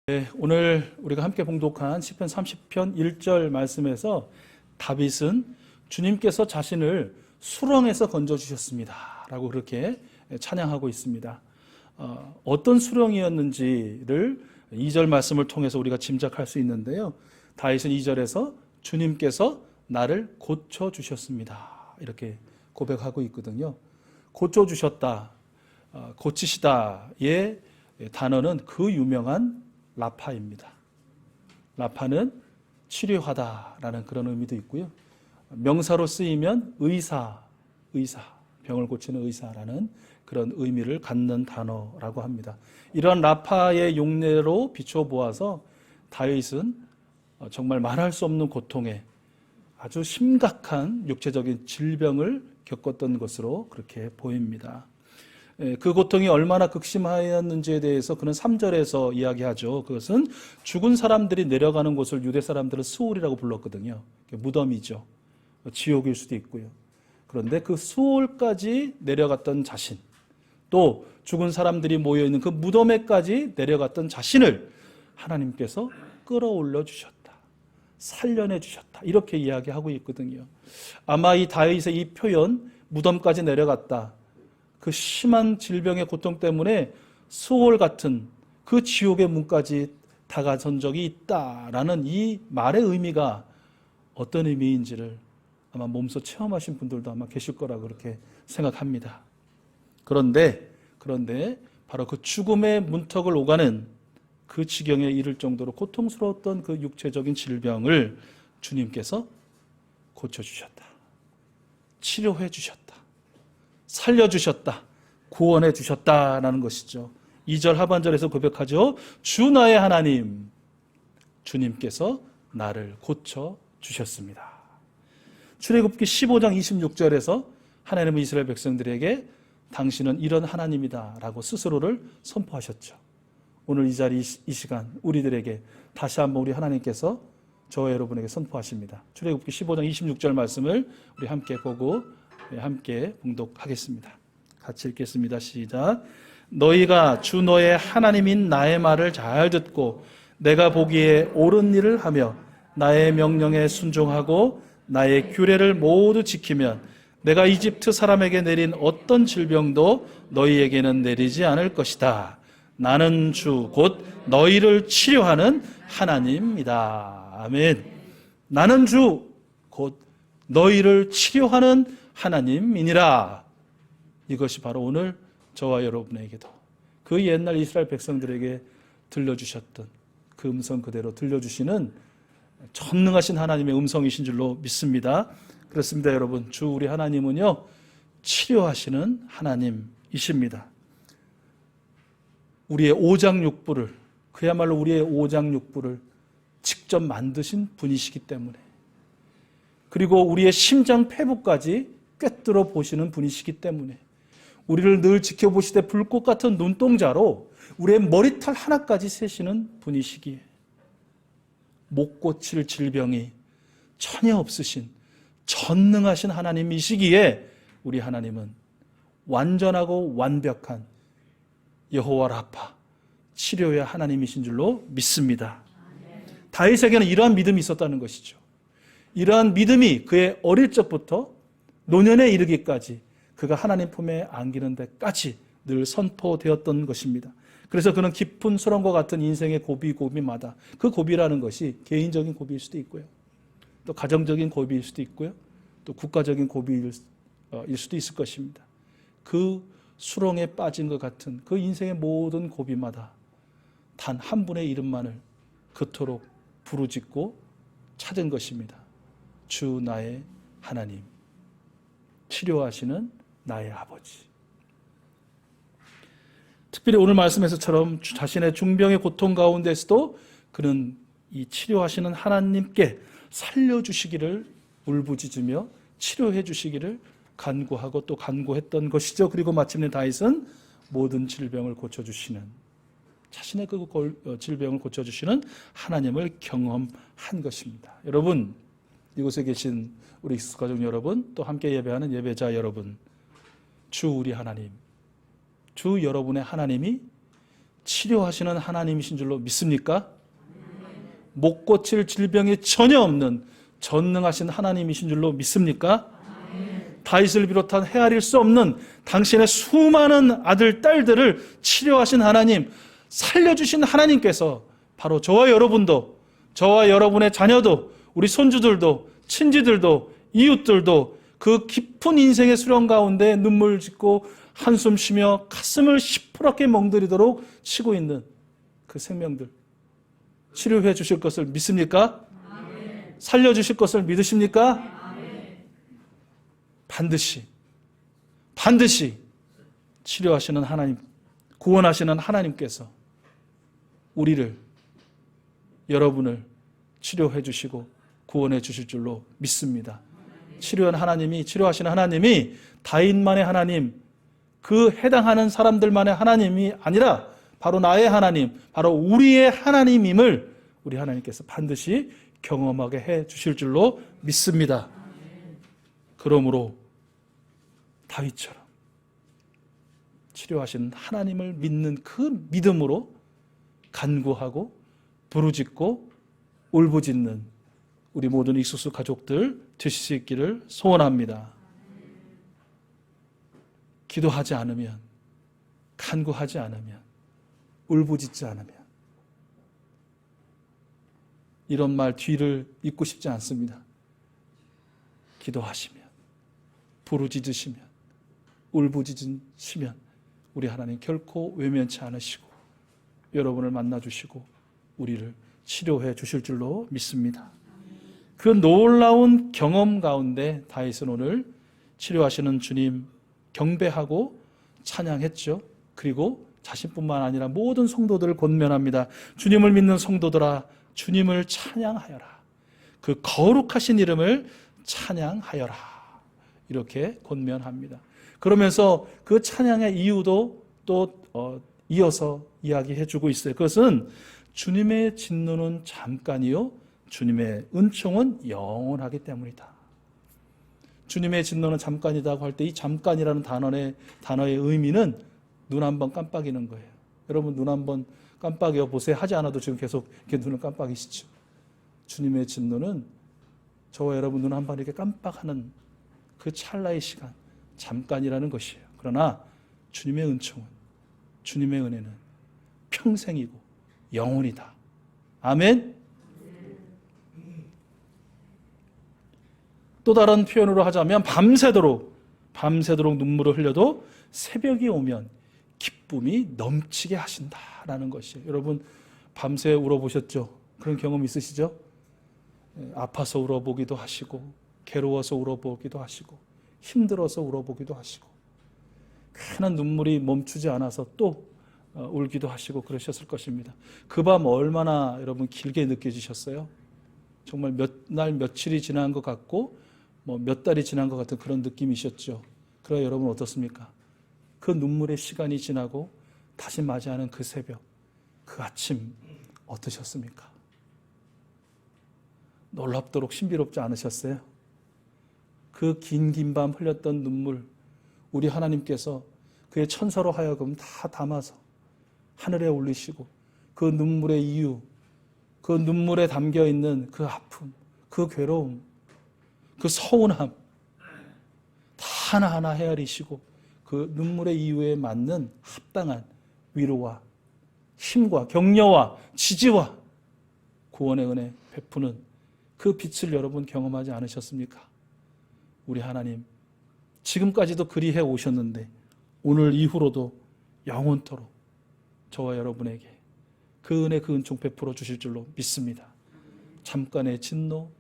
네, 오늘 우리가 함께 봉독한 시편 30편 1절 말씀에서 다윗은 주님께서 자신을 수렁에서 건져주셨습니다 라고 그렇게 찬양하고 있습니다. 어떤 수렁이었는지를 2절 말씀을 통해서 우리가 짐작할 수 있는데요, 다윗은 2절에서 주님께서 나를 고쳐주셨습니다 이렇게 고백하고 있거든요. 고쳐주셨다, 고치시다의 단어는 그 유명한 라파입니다. 라파는 치료하다라는 그런 의미도 있고요, 명사로 쓰이면 의사, 병을 고치는 의사라는 그런 의미를 갖는 단어라고 합니다. 이러한 라파의 용례로 비춰보아서 다윗은 정말 말할 수 없는 고통에 아주 심각한 육체적인 질병을 겪었던 것으로 그렇게 보입니다. 그 고통이 얼마나 극심하였는지에 대해서 그는 3절에서 이야기하죠. 그것은 죽은 사람들이 내려가는 곳을 유대 사람들은 수올이라고 불렀거든요. 무덤이죠. 지옥일 수도 있고요. 그런데 그 수올까지 내려갔던 자신, 또 죽은 사람들이 모여있는 그 무덤에까지 내려갔던 자신을 하나님께서 끌어올려 주셨다, 살려내 주셨다, 이렇게 이야기하고 있거든요. 아마 이 다윗의 이 표현, 무덤까지 내려갔다, 그 심한 질병의 고통 때문에 수월 같은 그 지옥의 문까지 다가선 적이 있다라는 이 말의 의미가 어떤 의미인지를 아마 몸소 체험하신 분들도 아마 계실 거라고 그렇게 생각합니다. 그런데 바로 그 죽음의 문턱을 오가는 그 지경에 이를 정도로 고통스러웠던 그 육체적인 질병을 주님께서 고쳐주셨다, 치료해 주셨다, 살려주셨다, 구원해 주셨다라는 것이죠. 2절 하반절에서 고백하죠. 주 나의 하나님, 주님께서 나를 고쳐주셨습니다. 출애굽기 15장 26절에서 하나님은 이스라엘 백성들에게 당신은 이런 하나님이다 라고 스스로를 선포하셨죠. 오늘 이 자리, 이 시간 우리들에게 다시 한번 우리 하나님께서 저와 여러분에게 선포하십니다. 출애굽기 15장 26절 말씀을 우리 함께 보고 함께 봉독하겠습니다. 같이 읽겠습니다. 시작. 너희가 주 너의 하나님인 나의 말을 잘 듣고 내가 보기에 옳은 일을 하며 나의 명령에 순종하고 나의 규례를 모두 지키면 내가 이집트 사람에게 내린 어떤 질병도 너희에게는 내리지 않을 것이다. 나는 주 곧 너희를 치료하는 하나님이다. 아멘. 나는 주 곧 너희를 치료하는 하나님이니라. 이것이 바로 오늘 저와 여러분에게도 그 옛날 이스라엘 백성들에게 들려주셨던 그 음성 그대로 들려주시는 전능하신 하나님의 음성이신 줄로 믿습니다. 그렇습니다. 여러분, 주 우리 하나님은요, 치료하시는 하나님이십니다. 우리의 오장육부를, 그야말로 우리의 오장육부를 직접 만드신 분이시기 때문에, 그리고 우리의 심장 폐부까지 꿰뚫어 보시는 분이시기 때문에, 우리를 늘 지켜보시되 불꽃 같은 눈동자로 우리의 머리털 하나까지 세시는 분이시기에, 못 고칠 질병이 전혀 없으신 전능하신 하나님이시기에 우리 하나님은 완전하고 완벽한 여호와 라파, 치료의 하나님이신 줄로 믿습니다. 다윗에게는 이러한 믿음이 있었다는 것이죠. 이러한 믿음이 그의 어릴 적부터 노년에 이르기까지 그가 하나님 품에 안기는 데까지 늘 선포되었던 것입니다. 그래서 그는 깊은 수렁과 같은 인생의 고비마다, 그 고비라는 것이 개인적인 고비일 수도 있고요, 또 가정적인 고비일 수도 있고요, 또 국가적인 고비일 수도 있을 것입니다. 그 수렁에 빠진 것 같은 그 인생의 모든 고비마다 단 한 분의 이름만을 그토록 부르짖고 찾은 것입니다. 주 나의 하나님, 치료하시는 나의 아버지. 특별히 오늘 말씀에서처럼 자신의 중병의 고통 가운데서도 그는 이 치료하시는 하나님께 살려주시기를 울부짖으며 치료해 주시기를 간구하고 또 간구했던 것이죠. 그리고 마침내 다윗은 모든 질병을 고쳐주시는, 자신의 그 질병을 고쳐주시는 하나님을 경험한 것입니다. 여러분, 이곳에 계신 우리 익숙가족 여러분, 또 함께 예배하는 예배자 여러분, 주 우리 하나님, 주 여러분의 하나님이 치료하시는 하나님이신 줄로 믿습니까? 못 고칠 질병이 전혀 없는 전능하신 하나님이신 줄로 믿습니까? 다윗을 비롯한 헤아릴 수 없는 당신의 수많은 아들, 딸들을 치료하신 하나님, 살려주신 하나님께서 바로 저와 여러분도, 저와 여러분의 자녀도, 우리 손주들도, 친지들도, 이웃들도 그 깊은 인생의 수렁 가운데 눈물 짓고 한숨 쉬며 가슴을 시퍼렇게 멍들이도록 치고 있는 그 생명들 치료해 주실 것을 믿습니까? 살려주실 것을 믿으십니까? 반드시 치료하시는 하나님, 구원하시는 하나님께서 우리를, 여러분을 치료해 주시고 구원해 주실 줄로 믿습니다. 치료하시는 하나님이 다윗만의 하나님, 그 해당하는 사람들만의 하나님이 아니라 바로 나의 하나님, 바로 우리의 하나님임을 우리 하나님께서 반드시 경험하게 해 주실 줄로 믿습니다. 그러므로 다윗처럼 치료하신 하나님을 믿는 그 믿음으로 간구하고 부르짖고 울부짖는 우리 모든 익숙수 가족들 되실 수 있기를 소원합니다. 기도하지 않으면, 간구하지 않으면, 울부짖지 않으면 이런 말 뒤를 잇고 싶지 않습니다. 기도하시면, 부르짖으시면, 울부짖으시면 우리 하나님 결코 외면치 않으시고 여러분을 만나주시고 우리를 치료해 주실 줄로 믿습니다. 그 놀라운 경험 가운데 다윗은 오늘 치료하시는 주님 경배하고 찬양했죠. 그리고 자신뿐만 아니라 모든 성도들을 권면합니다. 주님을 믿는 성도들아, 주님을 찬양하여라. 그 거룩하신 이름을 찬양하여라. 이렇게 권면합니다. 그러면서 그 찬양의 이유도 또 이어서 이야기해 주고 있어요. 그것은 주님의 진노는 잠깐이요 주님의 은총은 영원하기 때문이다. 주님의 진노는 잠깐이라고 할 때 이 잠깐이라는 단어의 의미는 눈 한번 깜빡이는 거예요. 여러분 눈 한번 깜빡여 보세요. 하지 않아도 지금 계속 이렇게 눈을 깜빡이시죠. 주님의 진노는 저와 여러분 눈 한번 이렇게 깜빡하는 그 찰나의 시간, 잠깐이라는 것이에요. 그러나 주님의 은총은, 주님의 은혜는 평생이고 영원이다. 아멘. 또 다른 표현으로 하자면 밤새도록 눈물을 흘려도 새벽이 오면 기쁨이 넘치게 하신다라는 것이에요. 여러분 밤새 울어보셨죠? 그런 경험 있으시죠? 아파서 울어보기도 하시고 괴로워서 울어보기도 하시고 힘들어서 울어보기도 하시고 괜한 눈물이 멈추지 않아서 또 울기도 하시고 그러셨을 것입니다. 그 밤 얼마나 여러분 길게 느껴지셨어요? 정말 몇 날 며칠이 지난 것 같고 몇 달이 지난 것 같은 그런 느낌이셨죠. 그러나 여러분 어떻습니까? 그 눈물의 시간이 지나고 다시 맞이하는 그 새벽, 그 아침 어떠셨습니까? 놀랍도록 신비롭지 않으셨어요? 그 긴 밤 흘렸던 눈물, 우리 하나님께서 그의 천사로 하여금 다 담아서 하늘에 올리시고 그 눈물의 이유, 그 눈물에 담겨있는 그 아픔, 그 괴로움, 그 서운함 다 하나하나 헤아리시고 그 눈물의 이유에 맞는 합당한 위로와 힘과 격려와 지지와 구원의 은혜 베푸는 그 빛을 여러분 경험하지 않으셨습니까? 우리 하나님 지금까지도 그리해 오셨는데 오늘 이후로도 영원토록 저와 여러분에게 그 은혜 그 은총 베풀어 주실 줄로 믿습니다. 잠깐의 진노,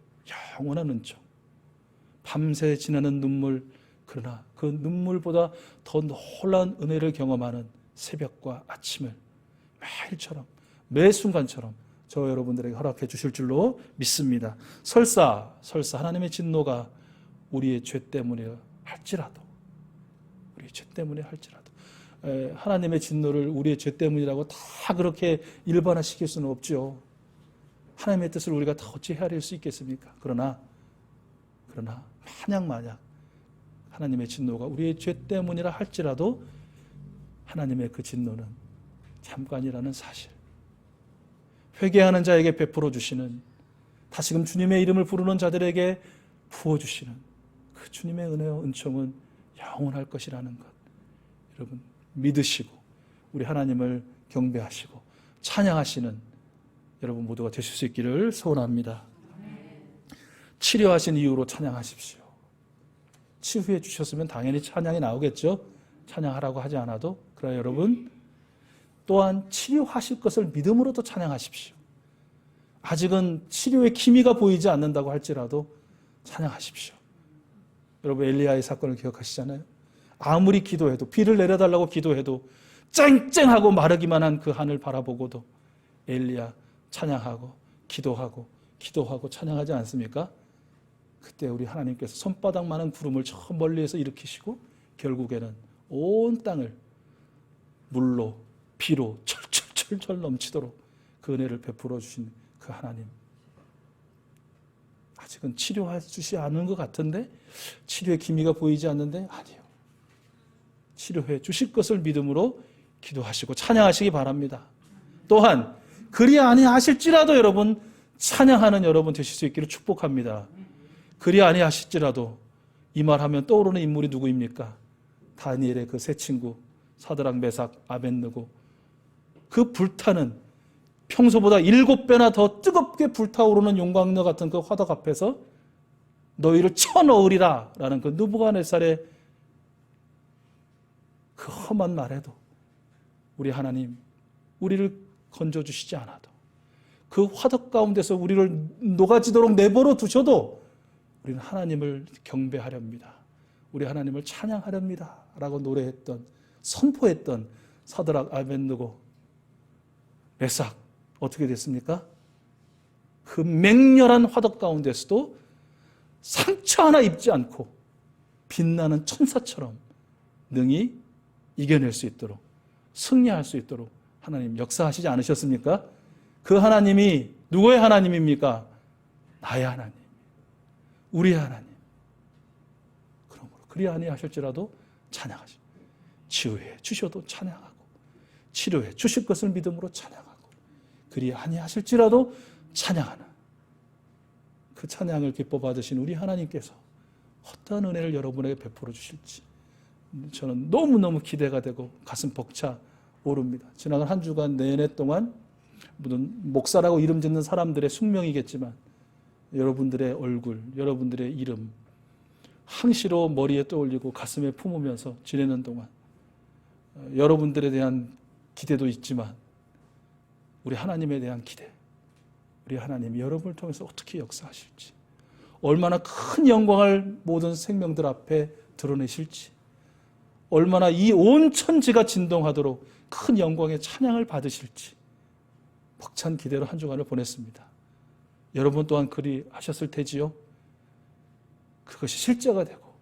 영원한 은총, 밤새 지나는 눈물, 그러나 그 눈물보다 더 놀라운 은혜를 경험하는 새벽과 아침을 매일처럼 매 순간처럼 저와 여러분들에게 허락해 주실 줄로 믿습니다. 설사 하나님의 진노가 우리의 죄 때문에 할지라도 하나님의 진노를 우리의 죄 때문이라고 다 그렇게 일반화시킬 수는 없죠. 하나님의 뜻을 우리가 다 어찌 헤아릴 수 있겠습니까? 그러나 만약 하나님의 진노가 우리의 죄 때문이라 할지라도 하나님의 그 진노는 잠깐이라는 사실, 회개하는 자에게 베풀어 주시는, 다시금 주님의 이름을 부르는 자들에게 부어주시는 그 주님의 은혜와 은총은 영원할 것이라는 것, 여러분 믿으시고 우리 하나님을 경배하시고 찬양하시는 여러분 모두가 되실 수 있기를 소원합니다. 치료하신 이유로 찬양하십시오. 치유해 주셨으면 당연히 찬양이 나오겠죠. 찬양하라고 하지 않아도. 그러나 여러분 또한 치료하실 것을 믿음으로도 찬양하십시오. 아직은 치료의 기미가 보이지 않는다고 할지라도 찬양하십시오. 여러분 엘리야의 사건을 기억하시잖아요. 아무리 기도해도, 비를 내려달라고 기도해도 쨍쨍하고 마르기만 한 그 하늘 바라보고도 엘리야 찬양하고 기도하고 찬양하지 않습니까? 그때 우리 하나님께서 손바닥만한 구름을 저 멀리에서 일으키시고 결국에는 온 땅을 물로 비로 철철철철 넘치도록 그 은혜를 베풀어 주신 그 하나님, 아직은 치료해 주시 않은 것 같은데, 치료의 기미가 보이지 않는데, 아니요, 치료해 주실 것을 믿음으로 기도하시고 찬양하시기 바랍니다. 또한 그리 아니하실지라도 여러분 찬양하는 여러분 되실 수 있기를 축복합니다. 그리 아니하실지라도, 이 말하면 떠오르는 인물이 누구입니까? 다니엘의 그 세 친구 사드락, 메삭, 아벳느고, 그 불타는 평소보다 7배나 더 뜨겁게 불타오르는 용광로 같은 그 화덕 앞에서 너희를 쳐넣으리라 라는 그 느부갓네살의 그 험한 말에도 우리 하나님, 우리를 건져주시지 않아도, 그 화덕 가운데서 우리를 녹아지도록 내버려 두셔도 우리는 하나님을 경배하렵니다. 우리 하나님을 찬양하렵니다 라고 노래했던, 선포했던 사드락, 아벳느고, 메삭 어떻게 됐습니까? 그 맹렬한 화덕 가운데서도 상처 하나 입지 않고 빛나는 천사처럼 능히 이겨낼 수 있도록, 승리할 수 있도록 하나님 역사하시지 않으셨습니까? 그 하나님이 누구의 하나님입니까? 나의 하나님, 우리의 하나님. 그러므로 그리 아니하실지라도 찬양하시고, 치유해 주셔도 찬양하고, 치료해 주실 것을 믿음으로 찬양하고, 그리 아니하실지라도 찬양하는 그 찬양을 기뻐 받으신 우리 하나님께서 어떠한 은혜를 여러분에게 베풀어 주실지 저는 너무너무 기대가 되고 가슴 벅차 오릅니다. 지나간 한 주간 내내 동안 물론 목사라고 이름 짓는 사람들의 숙명이겠지만 여러분들의 얼굴, 여러분들의 이름 항시로 머리에 떠올리고 가슴에 품으면서 지내는 동안 여러분들에 대한 기대도 있지만 우리 하나님에 대한 기대, 우리 하나님이 여러분을 통해서 어떻게 역사하실지, 얼마나 큰 영광을 모든 생명들 앞에 드러내실지, 얼마나 이 온 천지가 진동하도록 큰 영광의 찬양을 받으실지 벅찬 기대로 한 주간을 보냈습니다. 여러분 또한 그리 하셨을 테지요. 그것이 실제가 되고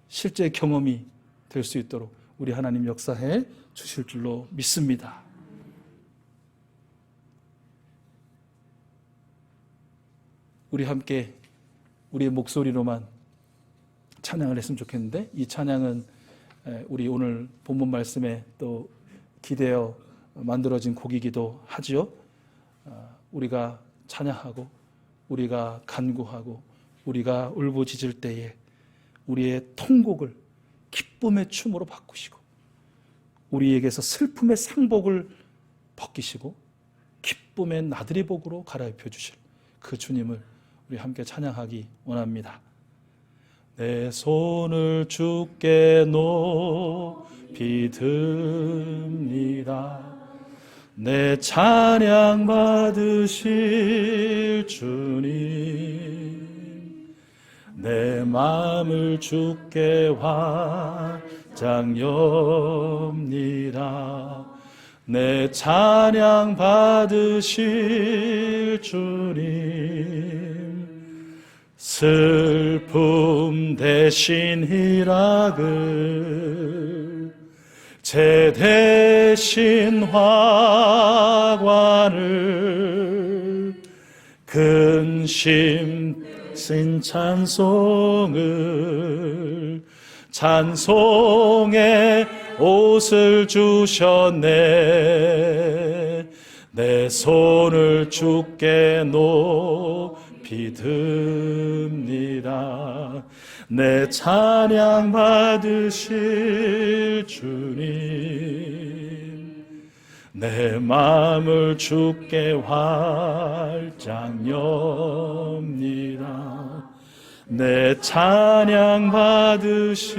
실제 경험이 될 수 있도록 우리 하나님 역사해 주실 줄로 믿습니다. 우리 함께 우리의 목소리로만 찬양을 했으면 좋겠는데, 이 찬양은 우리 오늘 본문 말씀에 또 기대어 만들어진 곡이기도 하지요. 우리가 찬양하고 우리가 간구하고 우리가 울부짖을 때에 우리의 통곡을 기쁨의 춤으로 바꾸시고 우리에게서 슬픔의 상복을 벗기시고 기쁨의 나들이 복으로 갈아입혀 주실 그 주님을 우리 함께 찬양하기 원합니다. 내 손을 주께 높이 듭니다. 내 찬양 받으실 주님, 내 마음을 주께 활짝 엽니다. 내 찬양 받으실 주님, 슬픔 대신 희락을, 제 대신 화관을, 근심 신 찬송을, 찬송의 옷을 주셨네. 내 손을 주께 높이 듭니다. 내 찬양 받으실 주님, 내 마음을 주께 활짝 엽니다. 내 찬양 받으실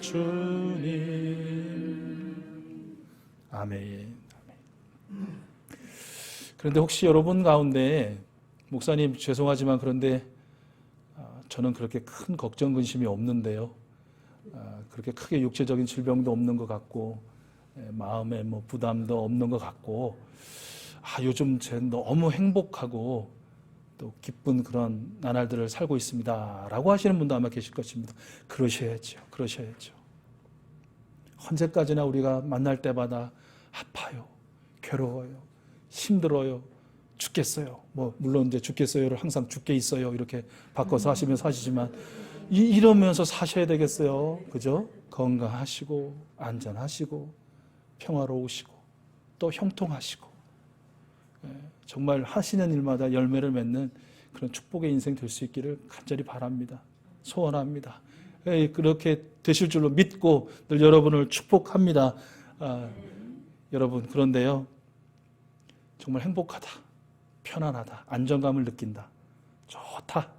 주님. 아멘. 그런데 혹시 여러분 가운데, 목사님 죄송하지만 그런데 저는 그렇게 큰 걱정 근심이 없는데요, 그렇게 크게 육체적인 질병도 없는 것 같고 마음에 뭐 부담도 없는 것 같고, 요즘 제 너무 행복하고 또 기쁜 그런 나날들을 살고 있습니다 라고 하시는 분도 아마 계실 것입니다. 그러셔야죠. 언제까지나 우리가 만날 때마다 아파요, 괴로워요, 힘들어요, 죽겠어요. 물론 이제 죽겠어요를 항상 죽게 있어요 이렇게 바꿔서 하시면 사시지만, 이러면서 사셔야 되겠어요. 그죠? 건강하시고 안전하시고 평화로우시고 또 형통하시고, 정말 하시는 일마다 열매를 맺는 그런 축복의 인생 될 수 있기를 간절히 바랍니다. 소원합니다. 그렇게 되실 줄로 믿고 늘 여러분을 축복합니다. 여러분, 그런데요, 정말 행복하다, 편안하다, 안정감을 느낀다, 좋다,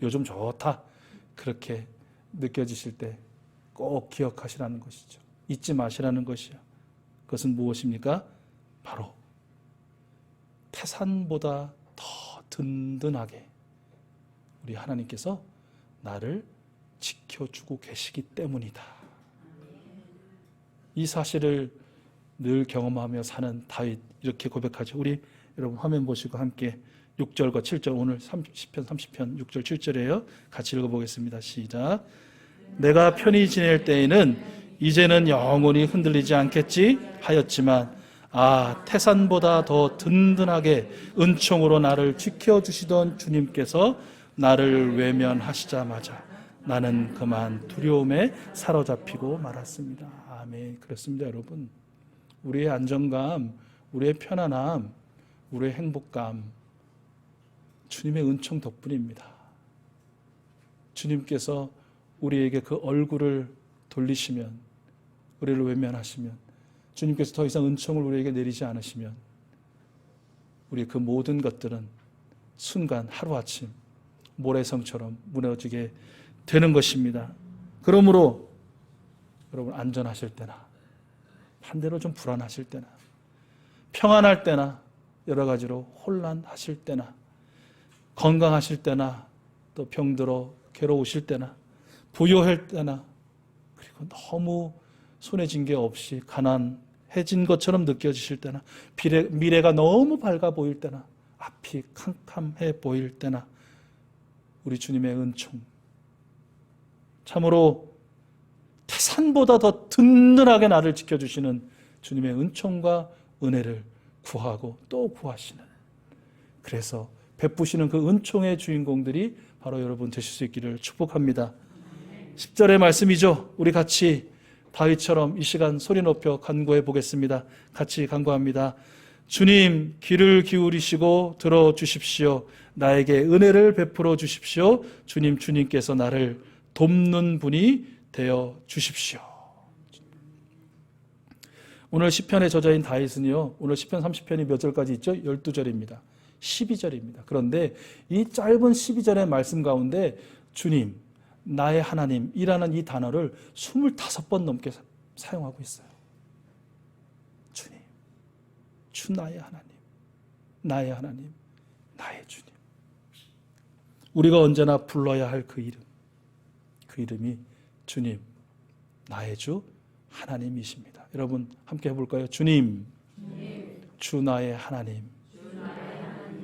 요즘 좋다, 그렇게 느껴지실 때 꼭 기억하시라는 것이죠. 잊지 마시라는 것이요. 그것은 무엇입니까? 바로 태산보다 더 든든하게 우리 하나님께서 나를 지켜주고 계시기 때문이다. 이 사실을 늘 경험하며 사는 다윗, 이렇게 고백하죠. 우리 여러분 화면 보시고 함께 6절과 7절, 오늘 시편 30편 6절 7절이에요. 같이 읽어보겠습니다. 시작. 내가 편히 지낼 때에는 이제는 영원히 흔들리지 않겠지 하였지만, 태산보다 더 든든하게 은총으로 나를 지켜주시던 주님께서 나를 외면하시자마자 나는 그만 두려움에 사로잡히고 말았습니다. 아멘. 그렇습니다, 여러분. 우리의 안정감, 우리의 편안함, 우리의 행복감, 주님의 은총 덕분입니다. 주님께서 우리에게 그 얼굴을 돌리시면, 우리를 외면하시면, 주님께서 더 이상 은총을 우리에게 내리지 않으시면, 우리 그 모든 것들은 순간 하루아침 모래성처럼 무너지게 되는 것입니다. 그러므로 여러분, 안전하실 때나 반대로 좀 불안하실 때나 평안할 때나 여러 가지로 혼란하실 때나 건강하실 때나 또 병들어 괴로우실 때나 부요할 때나, 그리고 너무 손에 쥔 게 없이 가난해진 것처럼 느껴지실 때나 미래가 너무 밝아 보일 때나 앞이 캄캄해 보일 때나 우리 주님의 은총, 참으로 태산보다 더 든든하게 나를 지켜주시는 주님의 은총과 은혜를 구하고 또 구하시는, 그래서 베푸시는 그 은총의 주인공들이 바로 여러분 되실 수 있기를 축복합니다. 10절의 말씀이죠. 우리 같이 다윗처럼 이 시간 소리 높여 간구해 보겠습니다. 같이 간구합니다. 주님, 귀를 기울이시고 들어주십시오. 나에게 은혜를 베풀어 주십시오. 주님께서 나를 돕는 분이 되어 주십시오. 오늘 시편의 저자인 다윗은요, 오늘 시편 30편이 몇 절까지 있죠? 12절입니다. 12절입니다. 그런데 이 짧은 12절의 말씀 가운데 주님, 나의 하나님이라는 이 단어를 25번 넘게 사용하고 있어요. 주님, 주 나의 하나님, 나의 하나님, 나의 주님. 우리가 언제나 불러야 할 그 이름, 그 이름이 주님, 나의 주 하나님이십니다. 여러분 함께 해볼까요? 주님, 주 나의 하나님,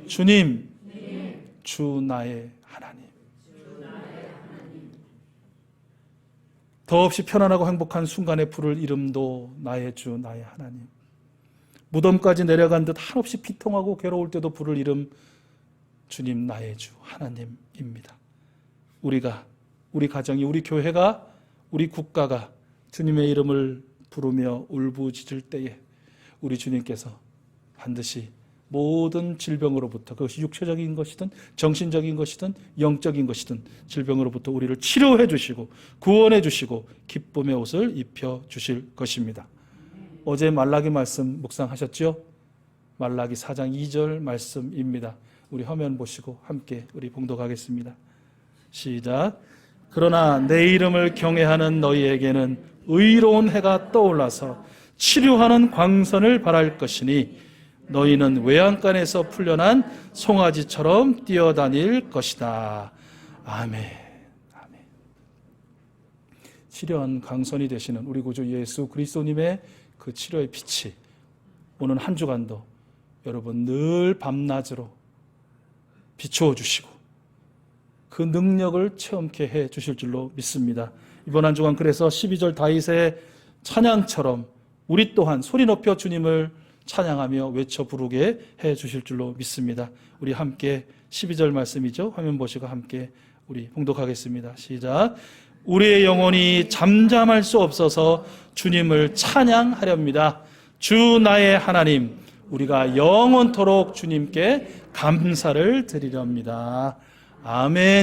주님, 주 나의 하나님. 더없이 편안하고 행복한 순간에 부를 이름도 나의 주, 나의 하나님. 무덤까지 내려간 듯 한없이 피통하고 괴로울 때도 부를 이름, 주님, 나의 주 하나님입니다. 우리가, 우리 가정이, 우리 교회가, 우리 국가가 주님의 이름을 부르며 울부짖을 때에 우리 주님께서 반드시 모든 질병으로부터, 그것이 육체적인 것이든 정신적인 것이든 영적인 것이든 질병으로부터 우리를 치료해 주시고 구원해 주시고 기쁨의 옷을 입혀 주실 것입니다. 어제 말라기 말씀 묵상하셨죠? 말라기 4장 2절 말씀입니다. 우리 화면 보시고 함께 우리 봉독하겠습니다. 시작. 그러나 내 이름을 경외하는 너희에게는 의로운 해가 떠올라서 치료하는 광선을 발할 것이니 너희는 외양간에서 풀려난 송아지처럼 뛰어다닐 것이다. 아멘. 아멘. 치료한 광선이 되시는 우리 구주 예수 그리스도님의 그 치료의 빛이 오늘 한 주간도 여러분 늘 밤낮으로 비추어 주시고 그 능력을 체험케 해 주실 줄로 믿습니다. 이번 한 주간 그래서 12절 다윗의 찬양처럼 우리 또한 소리 높여 주님을 찬양하며 외쳐 부르게 해 주실 줄로 믿습니다. 우리 함께 12절 말씀이죠. 화면 보시고 함께 우리 봉독하겠습니다. 시작. 우리의 영혼이 잠잠할 수 없어서 주님을 찬양하렵니다. 주 나의 하나님, 우리가 영원토록 주님께 감사를 드리렵니다. 아멘.